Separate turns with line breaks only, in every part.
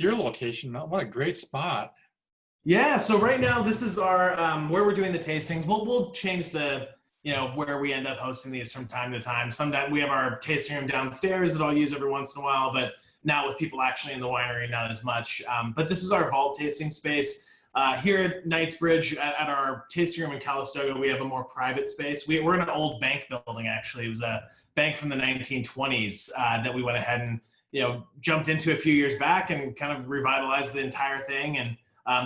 your location. What a great spot.
Yeah, so right now this is our where we're doing the tastings. We'll change the where we end up hosting these from time to time. Sometimes we have our tasting room downstairs that I'll use every once in a while, but not with people actually in the winery, not as much. But this is our vault tasting space. Here at Knights Bridge, at our tasting room in Calistoga, we have a more private space. We're in an old bank building, actually. It was a bank from the 1920s that we went ahead and jumped into a few years back and kind of revitalized the entire thing. And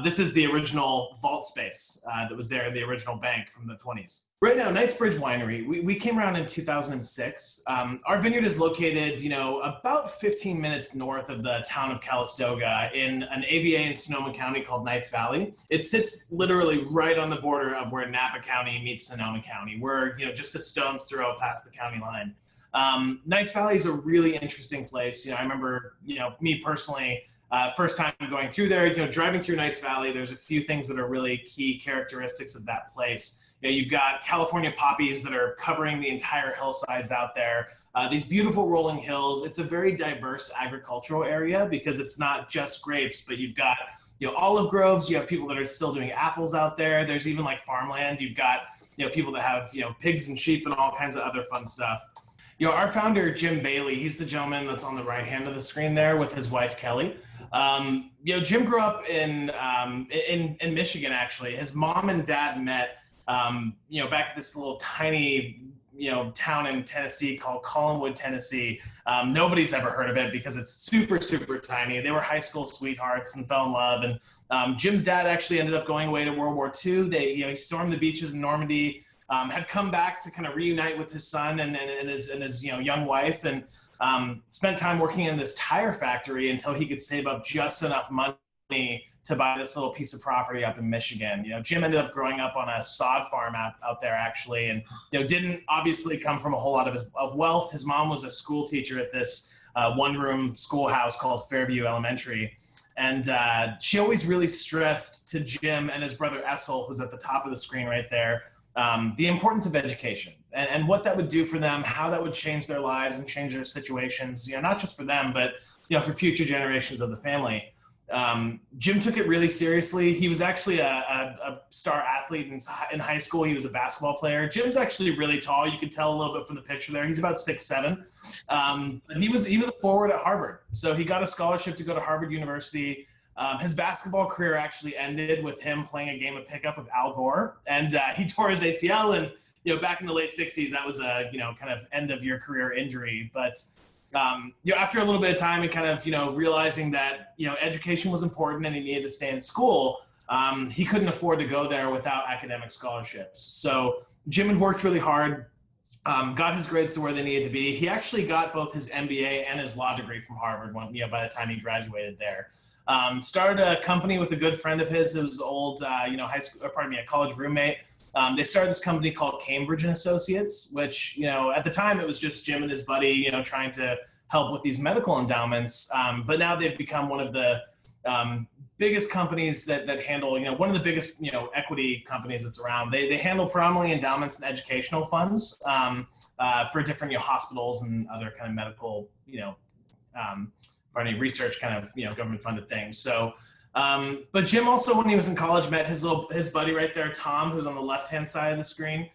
this is the original vault space that was there in the original bank from the 20s. Right now, Knights Bridge Winery, we came around in 2006. Our vineyard is located, about 15 minutes north of the town of Calistoga in an AVA in Sonoma County called Knights Valley. It sits literally right on the border of where Napa County meets Sonoma County. We're, just a stone's throw past the county line. Knights Valley is a really interesting place. I remember, me personally, first time going through there, driving through Knights Valley, there's a few things that are really key characteristics of that place. You've got California poppies that are covering the entire hillsides out there. These beautiful rolling hills. It's a very diverse agricultural area because it's not just grapes, but you've got olive groves. You have people that are still doing apples out there. There's even like farmland. You've got people that have pigs and sheep and all kinds of other fun stuff. Our founder, Jim Bailey, he's the gentleman that's on the right hand of the screen there with his wife, Kelley. Jim grew up in Michigan, actually. His mom and dad met, back at this little tiny, town in Tennessee called Collinwood, Tennessee. Nobody's ever heard of it because it's super, super tiny. They were high school sweethearts and fell in love. And Jim's dad actually ended up going away to World War II. He stormed the beaches in Normandy. Had come back to kind of reunite with his son and his young wife, and spent time working in this tire factory until he could save up just enough money to buy this little piece of property up in Michigan. Jim ended up growing up on a sod farm out there, actually, and didn't obviously come from a whole lot of wealth. His mom was a school teacher at this one-room schoolhouse called Fairview Elementary. And she always really stressed to Jim and his brother Essel, who's at the top of the screen right there, the importance of education and what that would do for them, how that would change their lives and change their situations, not just for them, but, for future generations of the family. Jim took it really seriously. He was actually a star athlete in high school. He was a basketball player. Jim's actually really tall. You can tell a little bit from the picture there. He's about 6'7". He was a forward at Harvard. So he got a scholarship to go to Harvard University. His basketball career actually ended with him playing a game of pickup with Al Gore, and he tore his ACL. And back in the late '60s, that was a kind of end of your career injury. But after a little bit of time and kind of realizing that education was important and he needed to stay in school, he couldn't afford to go there without academic scholarships. So Jim had worked really hard, got his grades to where they needed to be. He actually got both his MBA and his law degree from Harvard by the time he graduated there. Started a company with a good friend of his, who was old, a college roommate. They started this company called Cambridge and Associates, which, at the time it was just Jim and his buddy, trying to help with these medical endowments. But now they've become one of the biggest companies that handle, one of the biggest, equity companies that's around. They handle predominantly endowments and educational funds for different, hospitals and other kind of medical, research kind of, government funded things. So, but Jim also, when he was in college, met his buddy right there, Tom, who's on the left-hand side of the screen.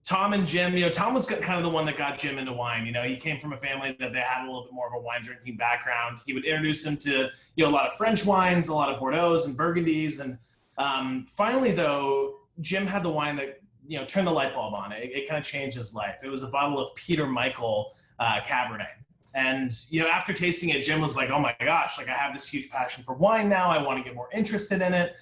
Tom and Jim, Tom was kind of the one that got Jim into wine. He came from a family that they had a little bit more of a wine drinking background. He would introduce him to, a lot of French wines, a lot of Bordeaux's and Burgundies. And finally, though, Jim had the wine that, turned the light bulb on. It kind of changed his life. It was a bottle of Peter Michael Cabernet. And, after tasting it, Jim was like, oh my gosh, I have this huge passion for wine now. I want to get more interested in it.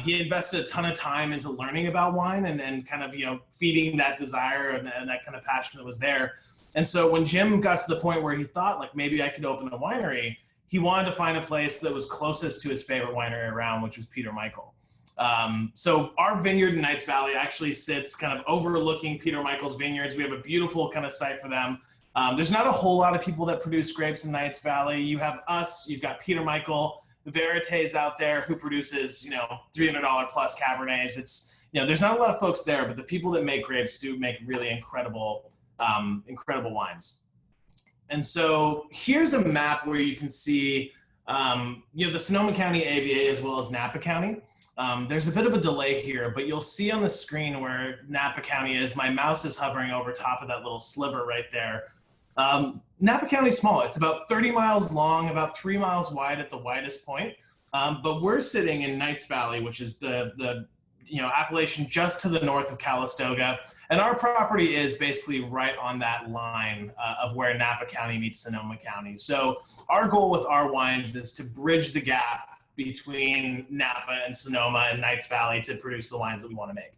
He invested a ton of time into learning about wine and kind of, feeding that desire and that kind of passion that was there. And so when Jim got to the point where he thought, maybe I could open a winery, he wanted to find a place that was closest to his favorite winery around, which was Peter Michael. So our vineyard in Knights Valley actually sits kind of overlooking Peter Michael's vineyards. We have a beautiful kind of site for them. There's not a whole lot of people that produce grapes in Knights Valley. You have us, you've got Peter Michael, Verité's out there who produces, $300 plus Cabernets. It's, there's not a lot of folks there, but the people that make grapes do make really incredible wines. And so here's a map where you can see The Sonoma County AVA as well as Napa County. There's a bit of a delay here, but you'll see on the screen where Napa County is. My mouse is hovering over top of that little sliver right there. Napa County is small. It's about 30 miles long, about 3 miles wide at the widest point. But we're sitting in Knights Valley, which is the appellation just to the north of Calistoga. And our property is basically right on that line of where Napa County meets Sonoma County. So our goal with our wines is to bridge the gap between Napa and Sonoma and Knights Valley to produce the wines that we want to make.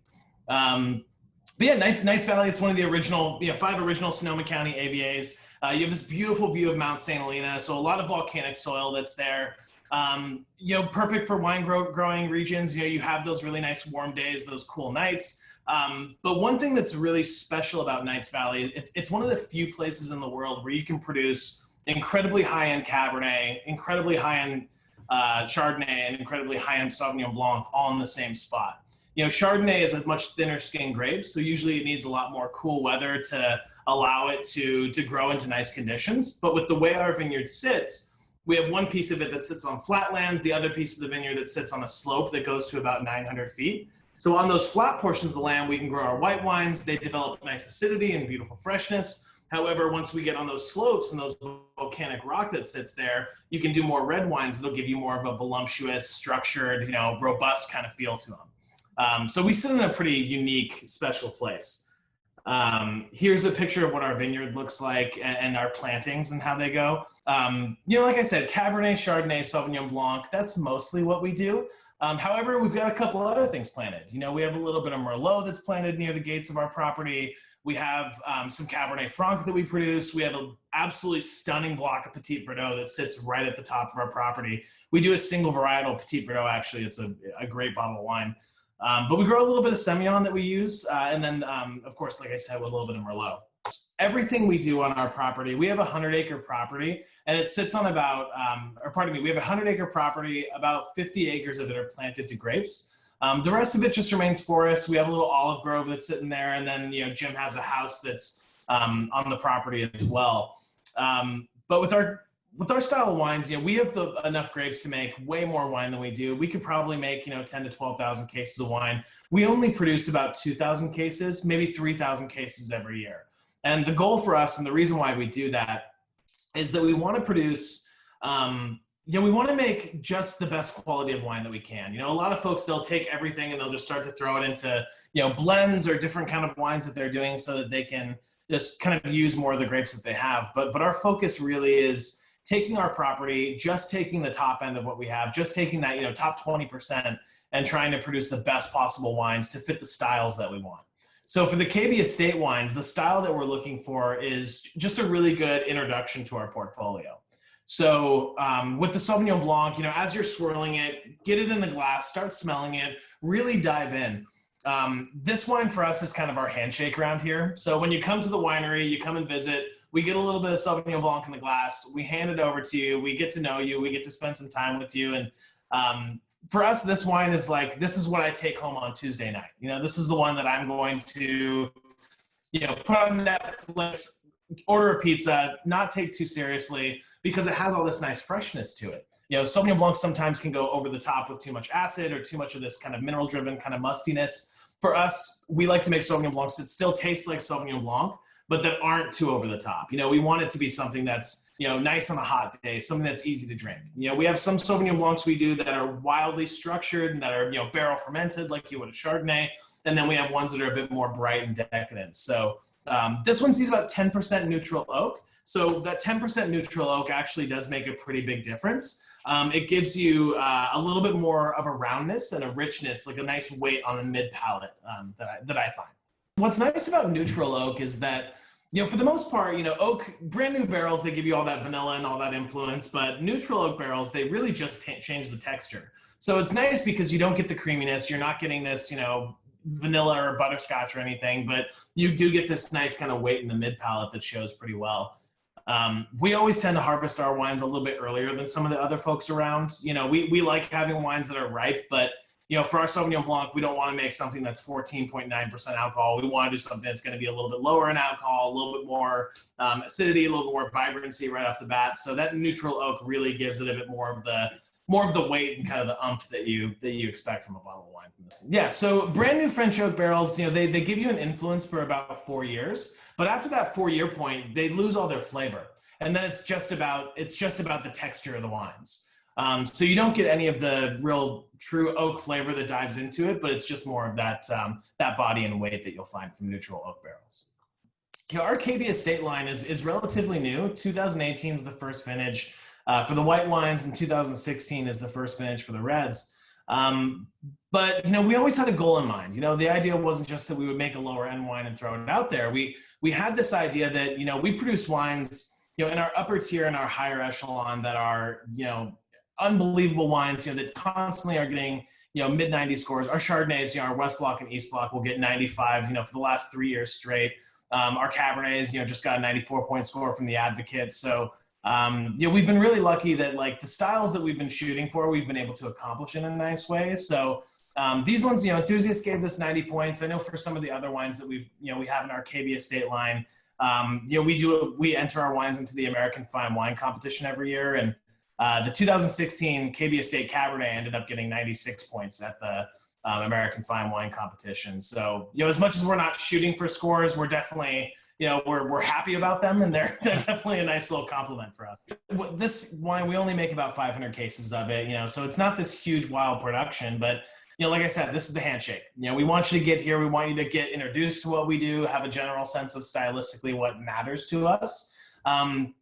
But yeah, Knights Valley, it's one of the original, 5 original Sonoma County AVAs. You have this beautiful view of Mount St. Helena, so a lot of volcanic soil that's there. Perfect for wine growing regions. You have those really nice warm days, those cool nights. But one thing that's really special about Knights Valley, it's one of the few places in the world where you can produce incredibly high-end Cabernet, incredibly high-end Chardonnay, and incredibly high-end Sauvignon Blanc all in the same spot. Chardonnay is a much thinner skinned grape, so usually it needs a lot more cool weather to allow it to grow into nice conditions. But with the way our vineyard sits, we have one piece of it that sits on flat land, the other piece of the vineyard that sits on a slope that goes to about 900 feet. So on those flat portions of the land, we can grow our white wines. They develop nice acidity and beautiful freshness. However, once we get on those slopes and those volcanic rock that sits there, you can do more red wines that'll give you more of a voluptuous, structured, robust kind of feel to them. So we sit in a pretty unique, special place. Here's a picture of what our vineyard looks like and our plantings and how they go. Like I said, Cabernet, Chardonnay, Sauvignon Blanc, that's mostly what we do. However, we've got a couple other things planted. We have a little bit of Merlot that's planted near the gates of our property. We have some Cabernet Franc that we produce. We have an absolutely stunning block of Petit Verdot that sits right at the top of our property. We do a single varietal Petit Verdot, actually. It's a great bottle of wine. But we grow a little bit of Semillon that we use. And then, of course, like I said, with a little bit of Merlot. Everything we do on our property, we have a 100-acre property, and it sits on about, we have a 100-acre property, about 50 acres of it are planted to grapes. The rest of it just remains forest. We have a little olive grove that's sitting there, and then Jim has a house that's on the property as well. But with our style of wines, we have enough grapes to make way more wine than we do. We could probably make 10 to 12,000 cases of wine. We only produce about 2,000 cases, maybe 3,000 cases every year. And the goal for us, and the reason why we do that, is that we want to produce. We want to make just the best quality of wine that we can. A lot of folks, they'll take everything and they'll just start to throw it into, blends or different kind of wines that they're doing so that they can just kind of use more of the grapes that they have. But our focus really is taking our property, just taking the top end of what we have, just taking that, top 20% and trying to produce the best possible wines to fit the styles that we want. So for the KB Estate wines, the style that we're looking for is just a really good introduction to our portfolio. So with the Sauvignon Blanc, as you're swirling it, get it in the glass, start smelling it, really dive in. This wine for us is kind of our handshake around here. So when you come to the winery, you come and visit, we get a little bit of Sauvignon Blanc in the glass, we hand it over to you, we get to know you, we get to spend some time with you. And for us, this wine is like, this is what I take home on Tuesday night. This is the one that I'm going to, put on Netflix, order a pizza, not take too seriously, because it has all this nice freshness to it. Sauvignon Blanc sometimes can go over the top with too much acid or too much of this kind of mineral-driven kind of mustiness. For us, we like to make Sauvignon Blancs that still taste like Sauvignon Blanc, but that aren't too over the top. We want it to be something that's, nice on a hot day, something that's easy to drink. We have some Sauvignon Blancs we do that are wildly structured and that are, barrel fermented like you would a Chardonnay. And then we have ones that are a bit more bright and decadent. So this one sees about 10% neutral oak. So that 10% neutral oak actually does make a pretty big difference. It gives you a little bit more of a roundness and a richness, like a nice weight on the mid palate that I find. What's nice about neutral oak is that, for the most part, oak, brand new barrels, they give you all that vanilla and all that influence, but neutral oak barrels, they really just change the texture. So it's nice because you don't get the creaminess. You're not getting this, vanilla or butterscotch or anything, but you do get this nice kind of weight in the mid palate that shows pretty well. We always tend to harvest our wines a little bit earlier than some of the other folks around. We like having wines that are ripe, but for our Sauvignon Blanc, we don't want to make something that's 14.9% alcohol. We want to do something that's going to be a little bit lower in alcohol, a little bit more acidity, a little bit more vibrancy right off the bat. So that neutral oak really gives it a bit more of the weight and kind of the umph that you expect from a bottle of wine. Yeah, so brand new French oak barrels, they give you an influence for about 4 years, but after that 4-year point, they lose all their flavor, and then it's just about the texture of the wines. So you don't get any of the real true oak flavor that dives into it, but it's just more of that body and weight that you'll find from neutral oak barrels. Our KB Estate line is relatively new. 2018 is the first vintage for the white wines, and 2016 is the first vintage for the reds. But we always had a goal in mind. The idea wasn't just that we would make a lower end wine and throw it out there. We had this idea that we produce wines in our upper tier and our higher echelon that are unbelievable wines that constantly are getting mid 90 scores. Our Chardonnays, our West Block and East Block will get 95 for the last 3 years straight. Our Cabernets just got a 94-point score from the Advocate. So we've been really lucky that the styles that we've been shooting for, we've been able to accomplish in a nice way. So these ones, Enthusiasts gave this 90 points. I know for some of the other wines that we have in our KB Estate line, we enter our wines into the American Fine Wine Competition every year, and the 2016 KB Estate Cabernet ended up getting 96 points at the American Fine Wine Competition. So as much as we're not shooting for scores, we're definitely we're happy about them, and they're definitely a nice little compliment for us. This wine, we only make about 500 cases of it, so it's not this huge wild production, but like I said, this is the handshake. We want you to get here. We want you to get introduced to what we do, have a general sense of stylistically what matters to us.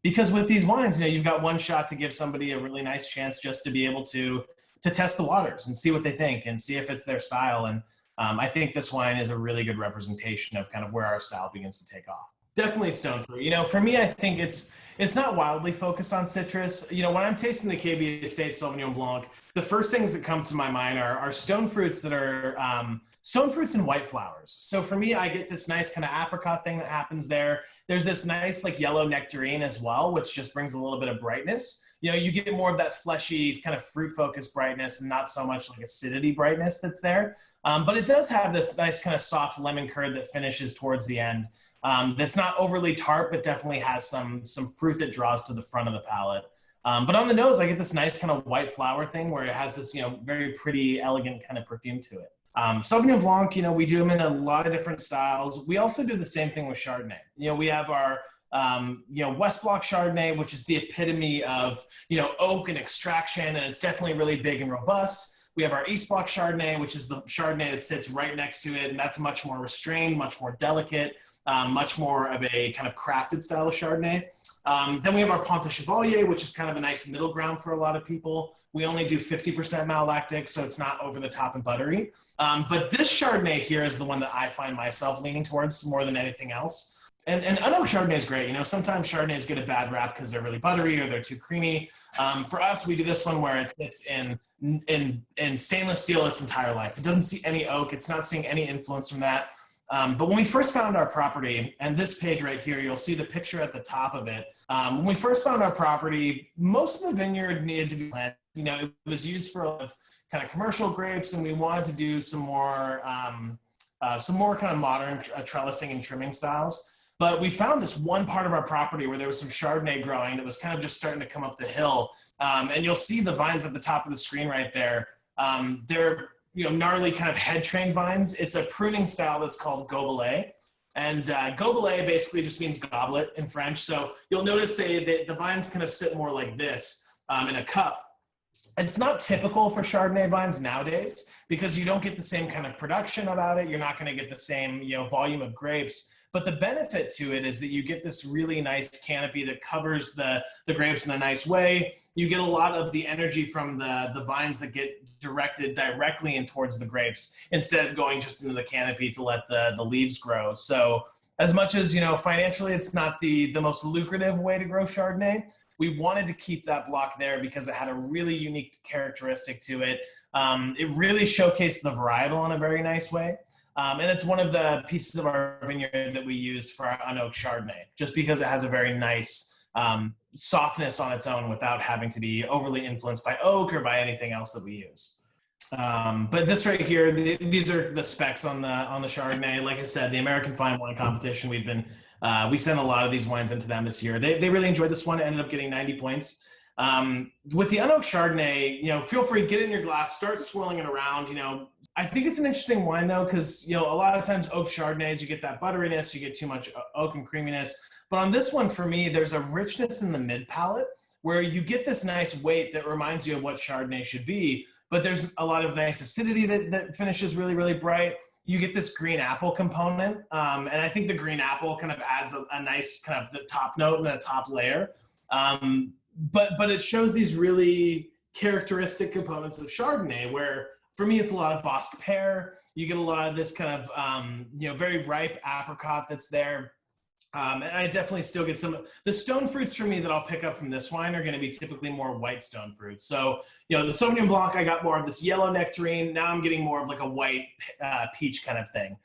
Because with these wines, you've got one shot to give somebody a really nice chance just to be able to test the waters and see what they think and see if it's their style. And I think this wine is a really good representation of kind of where our style begins to take off. Definitely stone fruit. For me, I think it's not wildly focused on citrus. When I'm tasting the KB Estate Sauvignon Blanc, the first things that come to my mind are stone fruits that are stone fruits and white flowers. So for me, I get this nice kind of apricot thing that happens there. There's this nice yellow nectarine as well, which just brings a little bit of brightness. You get more of that fleshy kind of fruit-focused brightness and not so much acidity brightness that's there. But it does have this nice kind of soft lemon curd that finishes towards the end. That's not overly tart, but definitely has some fruit that draws to the front of the palate. But on the nose, I get this nice kind of white flower thing where it has this, very pretty, elegant kind of perfume to it. Sauvignon Blanc, we do them in a lot of different styles. We also do the same thing with Chardonnay. We have our, West Block Chardonnay, which is the epitome of, oak and extraction, and it's definitely really big and robust. We have our East Block Chardonnay, which is the Chardonnay that sits right next to it, and that's much more restrained, much more delicate, much more of a kind of crafted style of Chardonnay. Then we have our Pont de Chevalier, which is kind of a nice middle ground for a lot of people. We only do 50% malolactic, so it's not over the top and buttery. But this Chardonnay here is the one that I find myself leaning towards more than anything else. And unoaked Chardonnay is great. Sometimes Chardonnays get a bad rap because they're really buttery or they're too creamy. For us, we do this one where it's in stainless steel its entire life. It doesn't see any oak. It's not seeing any influence from that. But when we first found our property, and this page right here, you'll see the picture at the top of it. When we first found our property, most of the vineyard needed to be planted. It was used for a lot of kind of commercial grapes, and we wanted to do some more kind of modern trellising and trimming styles. But we found this one part of our property where there was some Chardonnay growing that was kind of just starting to come up the hill. And you'll see the vines at the top of the screen right there. They're gnarly kind of head train vines. It's a pruning style that's called gobelet. And gobelet basically just means goblet in French. So you'll notice the vines kind of sit more like this in a cup. It's not typical for Chardonnay vines nowadays because you don't get the same kind of production about it. You're not going to get the same volume of grapes. But the benefit to it is that you get this really nice canopy that covers the grapes in a nice way. You get a lot of the energy from the vines that get directed directly in towards the grapes instead of going just into the canopy to let the leaves grow. So as much as, financially it's not the most lucrative way to grow Chardonnay, we wanted to keep that block there because it had a really unique characteristic to it. It really showcased the varietal in a very nice way. And it's one of the pieces of our vineyard that we use for our unoaked Chardonnay, just because it has a very nice softness on its own without having to be overly influenced by oak or by anything else that we use. But this right here, these are the specs on the Chardonnay. Like I said, the American Fine Wine Competition, we sent a lot of these wines into them this year. They really enjoyed this one, ended up getting 90 points. With the unoaked Chardonnay, feel free, get it in your glass, start swirling it around. I think it's an interesting wine though, because a lot of times oak Chardonnays, you get that butteriness, you get too much oak and creaminess. But on this one, for me, there's a richness in the mid palate where you get this nice weight that reminds you of what Chardonnay should be. But there's a lot of nice acidity that finishes really, really bright. You get this green apple component. And I think the green apple kind of adds a nice kind of the top note and a top layer. But it shows these really characteristic components of Chardonnay where, for me, it's a lot of Bosc pear. You get a lot of this kind of, very ripe apricot that's there. And I definitely still get some, the stone fruits for me that I'll pick up from this wine are going to be typically more white stone fruits. So, the Sauvignon Blanc, I got more of this yellow nectarine. Now I'm getting more of like a white peach kind of thing,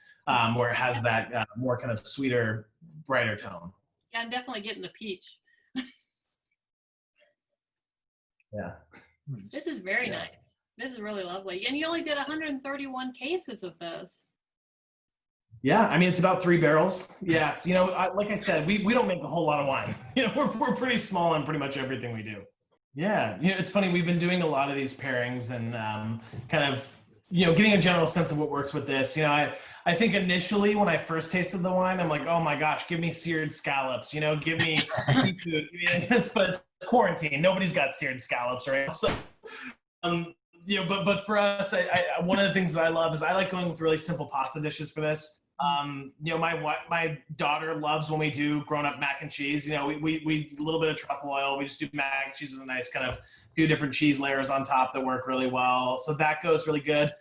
where it has that more kind of sweeter, brighter tone.
Yeah, I'm definitely getting the peach.
Yeah.
This is very nice. This is really lovely. And you only did 131 cases of this.
Yeah, I mean, it's about 3 barrels. Yeah, like I said, we don't make a whole lot of wine. We're pretty small on pretty much everything we do. Yeah, it's funny. We've been doing a lot of these pairings and kind of, getting a general sense of what works with this. I think initially when I first tasted the wine, I'm like, oh my gosh, give me seared scallops. Give me seafood. But it's quarantine. Nobody's got seared scallops, right? So, but for us, I one of the things that I love is I like going with really simple pasta dishes for this. My daughter loves when we do grown-up mac and cheese. We a little bit of truffle oil. We just do mac and cheese with a nice kind of few different cheese layers on top that work really well. So that goes really good.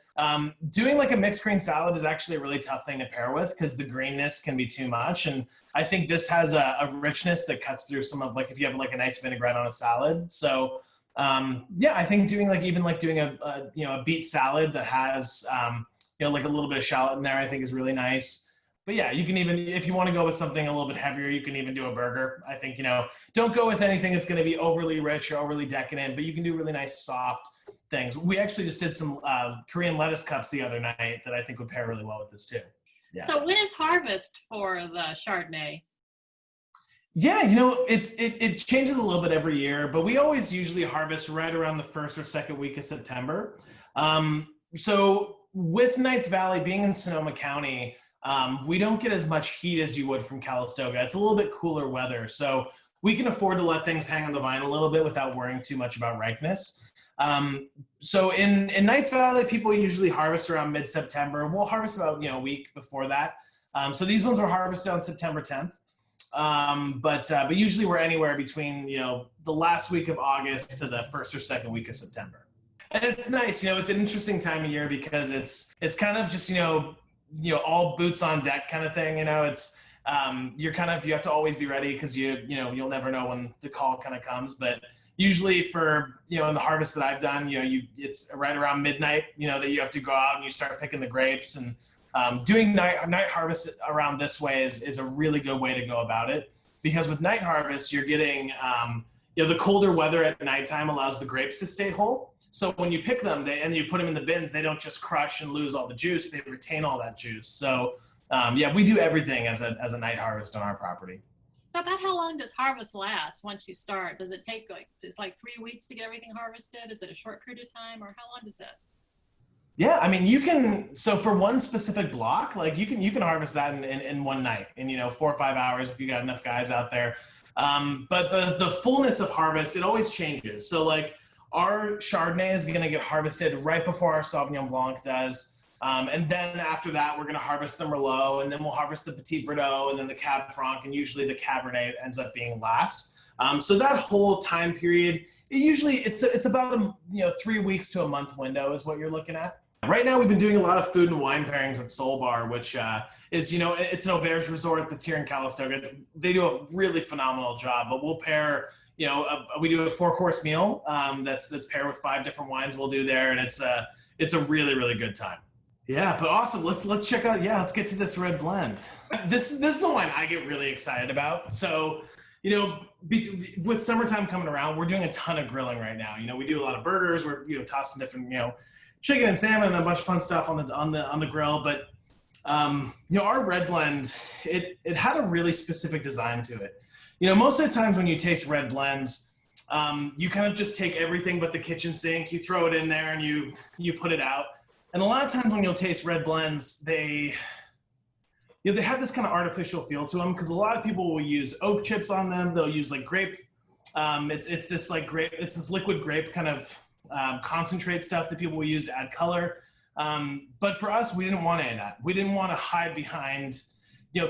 Doing like a mixed green salad is actually a really tough thing to pair with because the greenness can be too much. And I think this has a richness that cuts through some of, like, if you have like a nice vinaigrette on a salad. So I think doing a beet salad that has like a little bit of shallot in there, I think is really nice. But yeah, you can even, if you want to go with something a little bit heavier, you can even do a burger. I think, don't go with anything that's going to be overly rich or overly decadent, but you can do really nice soft things. We actually just did some Korean lettuce cups the other night that I think would pair really well with this too. Yeah.
So when is harvest for the Chardonnay?
Yeah, it changes a little bit every year, but we always usually harvest right around the first or second week of September. So with Knights Valley being in Sonoma County, we don't get as much heat as you would from Calistoga. It's a little bit cooler weather, so we can afford to let things hang on the vine a little bit without worrying too much about ripeness. So in Knights Valley, people usually harvest around mid-September. We'll harvest about a week before that. So these ones were harvested on September 10th. But usually we're anywhere between the last week of August to the first or second week of September. And it's nice, it's an interesting time of year because it's kind of just all boots on deck kind of thing. It's you have to always be ready because you'll never know when the call kind of comes. But usually for in the harvest that I've done, it's right around midnight that you have to go out and you start picking the grapes. And doing night harvest around this way is a really good way to go about it, because with night harvest you're getting the colder weather at nighttime allows the grapes to stay whole. So when you pick them and you put them in the bins, they don't just crush and lose all the juice; they retain all that juice. So we do everything as a night harvest on our property.
So about how long does harvest last once you start? Does it take it's like 3 weeks to get everything harvested? Is it a short period of time, or how long does that?
Yeah, I mean, you can, so for one specific block, like you can harvest that in one night in 4 or 5 hours if you got enough guys out there. But the fullness of harvest, it always changes. So like our Chardonnay is going to get harvested right before our Sauvignon Blanc does. And then after that, we're going to harvest the Merlot, and then we'll harvest the Petit Verdot, and then the Cab Franc, and usually the Cabernet ends up being last. So that whole time period, it's about 3 weeks to a month window is what you're looking at. Right now, we've been doing a lot of food and wine pairings at Soul Bar, which is, it's an auberge resort that's here in Calistoga. They do a really phenomenal job, but we'll pair, we do a 4-course meal that's paired with 5 different wines we'll do there, and it's a really, really good time. Yeah, but awesome. Let's check out. Yeah, let's get to this red blend. This is the wine I get really excited about. So, with summertime coming around, we're doing a ton of grilling right now. We do a lot of burgers. We're tossing different chicken and salmon and a bunch of fun stuff on the grill. But our red blend, it had a really specific design to it. Most of the times when you taste red blends, you kind of just take everything but the kitchen sink, you throw it in there, and you put it out. And a lot of times when you'll taste red blends, they have this kind of artificial feel to them, because a lot of people will use oak chips on them. They'll use like grape. It's this liquid grape kind of concentrate stuff that people will use to add color. But for us, we didn't want any of that. We didn't want to hide behind,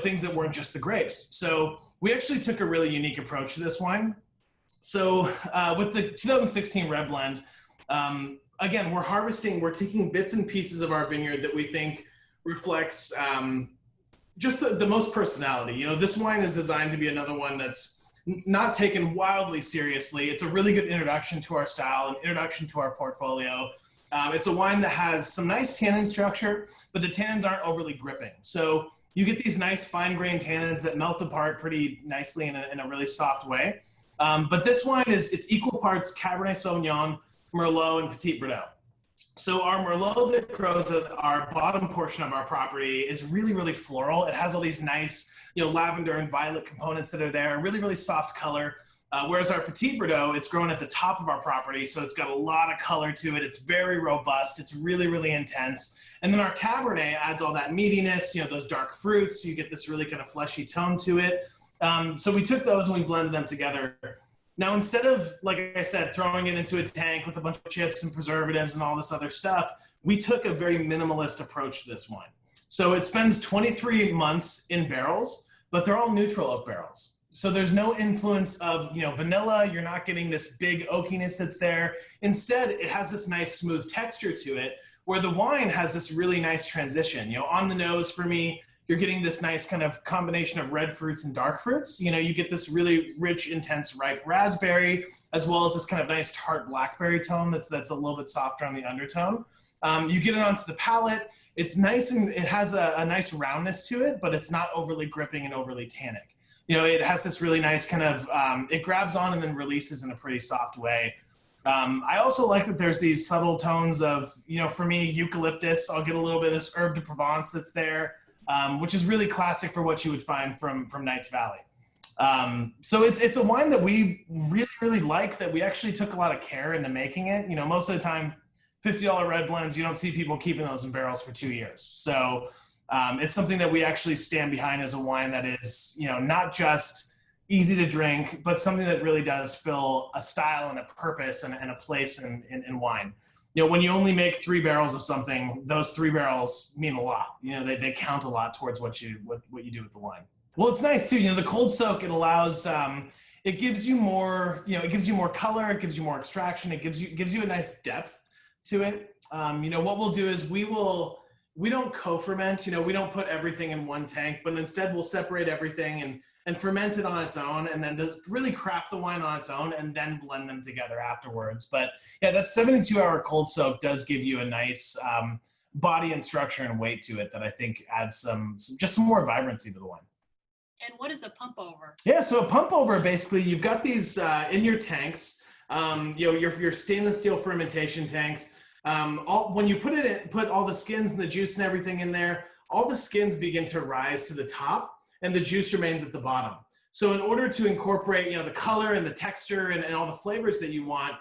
things that weren't just the grapes. So we actually took a really unique approach to this wine. So with the 2016 red blend, again, we're taking bits and pieces of our vineyard that we think reflects just the most personality. This wine is designed to be another one that's not taken wildly seriously. It's a really good introduction to our style, an introduction to our portfolio. It's a wine that has some nice tannin structure, but the tannins aren't overly gripping. So you get these nice fine-grained tannins that melt apart pretty nicely in a really soft way. But this wine it's equal parts Cabernet Sauvignon, Merlot, and Petit Verdot. So our Merlot that grows at our bottom portion of our property is really, really floral. It has all these nice, lavender and violet components that are there, really, really soft color. Whereas our Petit Verdot, it's grown at the top of our property, so it's got a lot of color to it. It's very robust. It's really, really intense. And then our Cabernet adds all that meatiness, those dark fruits. You get this really kind of fleshy tone to it. So we took those and we blended them together. Now, instead of, like I said, throwing it into a tank with a bunch of chips and preservatives and all this other stuff, we took a very minimalist approach to this wine. So it spends 23 months in barrels, but they're all neutral oak barrels. So there's no influence of, vanilla. You're not getting this big oakiness that's there. Instead, it has this nice smooth texture to it, where the wine has this really nice transition. On the nose for me, you're getting this nice kind of combination of red fruits and dark fruits. You get this really rich, intense, ripe raspberry, as well as this kind of nice tart blackberry tone that's a little bit softer on the undertone. You get it onto the palate. It's nice, and it has a nice roundness to it, but it's not overly gripping and overly tannic. It has this really nice kind of, it grabs on and then releases in a pretty soft way. I also like that there's these subtle tones of, for me, eucalyptus. I'll get a little bit of this herb de Provence that's there. Which is really classic for what you would find from Knights Valley. So it's a wine that we really, really like, that we actually took a lot of care into making it. Most of the time, $50 red blends, you don't see people keeping those in barrels for 2 years. So it's something that we actually stand behind as a wine that is, not just easy to drink, but something that really does fill a style and a purpose and a place in wine. When you only make 3 barrels of something, those 3 barrels mean a lot. They count a lot towards what you do with the wine. Well, it's nice too. The cold soak, it allows, it gives you more, it gives you more color, it gives you more extraction, it gives you a nice depth to it. What we'll do is we don't co-ferment. We don't put everything in one tank, but instead we'll separate everything and ferment it on its own, and then just really craft the wine on its own, and then blend them together afterwards. But yeah, that 72-hour cold soak does give you a nice body and structure and weight to it that I think adds some more vibrancy to the wine.
And what is a pump over?
Yeah, so a pump over, basically, you've got these in your tanks, your stainless steel fermentation tanks. When you put all the skins and the juice and everything in there, all the skins begin to rise to the top, and the juice remains at the bottom. So in order to incorporate, the color and the texture and all the flavors that you want,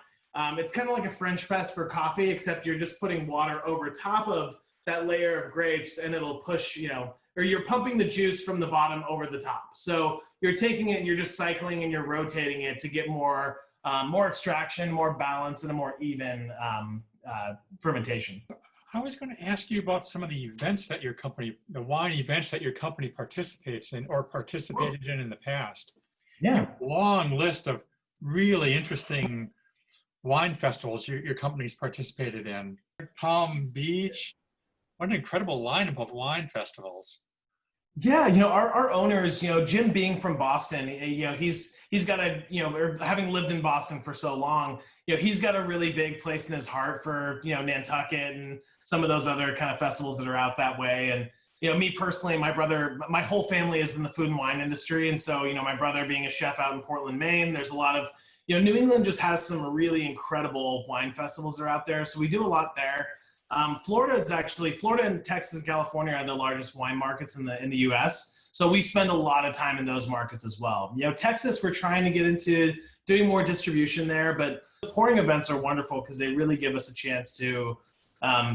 it's kind of like a French press for coffee, except you're just putting water over top of that layer of grapes, and it'll push, or you're pumping the juice from the bottom over the top. So you're taking it and you're just cycling and you're rotating it to get more extraction, more balance, and a more even fermentation.
I was going to ask you about some of the events that the wine events that your company participates in or participated in the past.
Yeah.
A long list of really interesting wine festivals your company's participated in. Palm Beach, what an incredible lineup of wine festivals.
Yeah, our owners, Jim being from Boston, he's got or having lived in Boston for so long, he's got a really big place in his heart for, Nantucket and some of those other kind of festivals that are out that way. And, me personally, my brother, my whole family is in the food and wine industry. And so, my brother being a chef out in Portland, Maine, there's a lot of, New England just has some really incredible wine festivals that are out there. So we do a lot there. Florida and Texas and California are the largest wine markets in the U.S. So we spend a lot of time in those markets as well. You know, Texas, we're trying to get into doing more distribution there, but the pouring events are wonderful because they really give us a chance to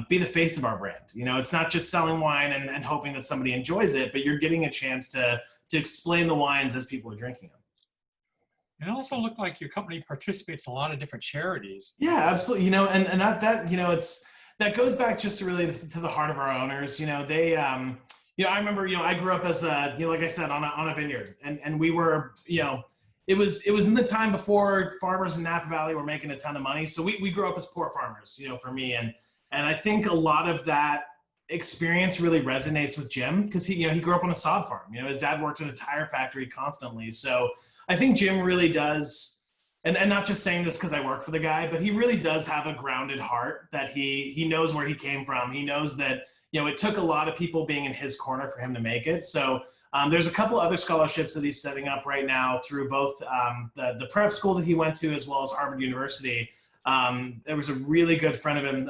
be the face of our brand. You know, it's not just selling wine and hoping that somebody enjoys it, but you're getting a chance to explain the wines as people are drinking them.
It also looked like your company participates in a lot of different charities.
Yeah, absolutely. You know, and that you know, that goes back just to really to the heart of our owners. You know, they you know, I remember, you know, I grew up as a, you know, like I said, on a vineyard, and we were, you know, it was in the time before farmers in Napa Valley were making a ton of money. So we grew up as poor farmers, you know, for me, and I think a lot of that experience really resonates with Jim because he grew up on a sod farm. You know, his dad worked at a tire factory constantly. So I think Jim really does, and not just saying this because I work for the guy, but he really does have a grounded heart that he knows where he came from. He knows that, you know, it took a lot of people being in his corner for him to make it. So there's a couple other scholarships that he's setting up right now through both the prep school that he went to as well as Harvard University. There was a really good friend of him.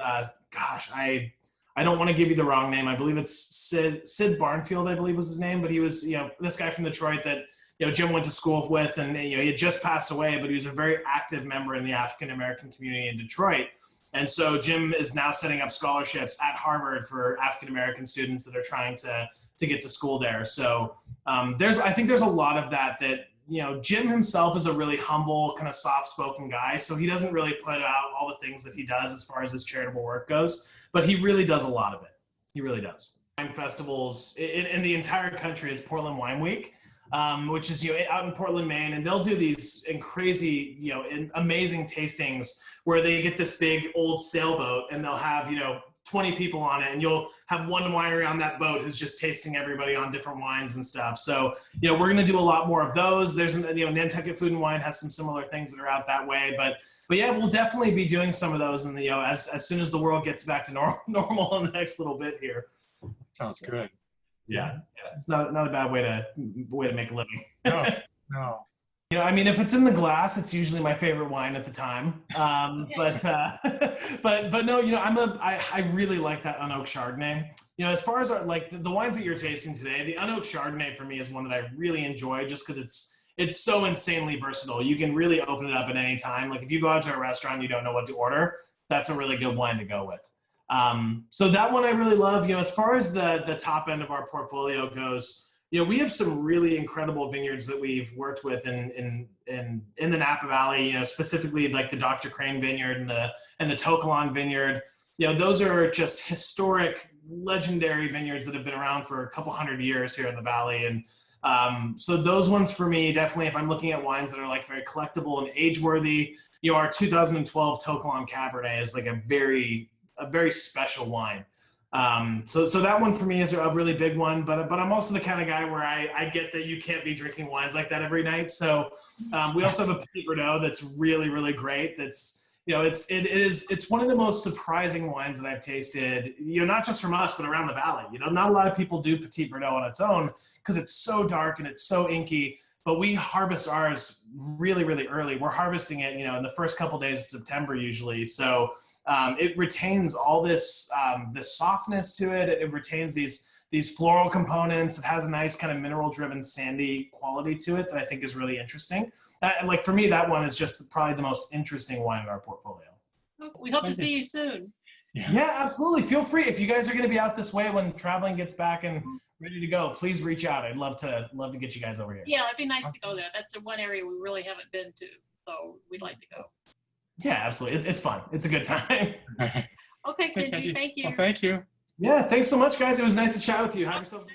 Gosh, I don't want to give you the wrong name. I believe it's Sid Barnfield, I believe was his name, but he was, you know, this guy from Detroit that, you know, Jim went to school with, and, you know, he had just passed away, but he was a very active member in the African-American community in Detroit. And so Jim is now setting up scholarships at Harvard for African-American students that are trying to get to school there. So I think there's a lot of that, you know, Jim himself is a really humble, kind of soft-spoken guy. So he doesn't really put out all the things that he does as far as his charitable work goes, but he really does a lot of it. He really does. Wine festivals in the entire country is Portland Wine Week. Which is, you know, out in Portland, Maine, and they'll do these crazy, you know, amazing tastings where they get this big old sailboat and they'll have, you know, 20 people on it, and you'll have one winery on that boat who's just tasting everybody on different wines and stuff. So, you know, we're going to do a lot more of those. There's, you know, Nantucket Food and Wine has some similar things that are out that way, but yeah, we'll definitely be doing some of those in the, you know, as soon as the world gets back to normal in the next little bit here.
Sounds good.
Yeah, it's not a bad way to make a living.
No.
You know, I mean, if it's in the glass, it's usually my favorite wine at the time. But no, you know, I really like that unoaked Chardonnay. You know, as far as the wines that you're tasting today, the unoaked Chardonnay for me is one that I really enjoy just because it's so insanely versatile. You can really open it up at any time. Like if you go out to a restaurant, and you don't know what to order, that's a really good wine to go with. So that one I really love. You know, as far as the top end of our portfolio goes, you know, we have some really incredible vineyards that we've worked with in the Napa Valley, you know, specifically like the Dr. Crane Vineyard and the Tokelon Vineyard. You know, those are just historic, legendary vineyards that have been around for a couple hundred years here in the Valley. And so those ones for me, definitely, if I'm looking at wines that are like very collectible and age-worthy, you know, our 2012 Tokelon Cabernet is like a very special wine. So that one for me is a really big one, but I'm also the kind of guy where I get that you can't be drinking wines like that every night. So we also have a Petit Verdot that's really, really great. That's, you know, it's one of the most surprising wines that I've tasted, you know, not just from us, but around the Valley. You know, not a lot of people do Petit Verdot on its own because it's so dark and it's so inky, but we harvest ours really, really early. We're harvesting it, you know, in the first couple days of September usually. So it retains all this softness to it. It retains these floral components. It has a nice kind of mineral-driven, sandy quality to it that I think is really interesting. Like for me, that one is just probably the most interesting wine in our portfolio.
We hope to see you soon.
Yeah, absolutely. Feel free. If you guys are going to be out this way when traveling gets back and ready to go, please reach out. I'd love to get you guys over here.
Yeah, it'd be nice to go there. That's the one area we really haven't been to, so we'd like to go.
Yeah, absolutely. It's fun. It's a good time.
Okay, Kenji, thank you.
Well, thank you.
Yeah, thanks so much, guys. It was nice to chat with you. Have yourself.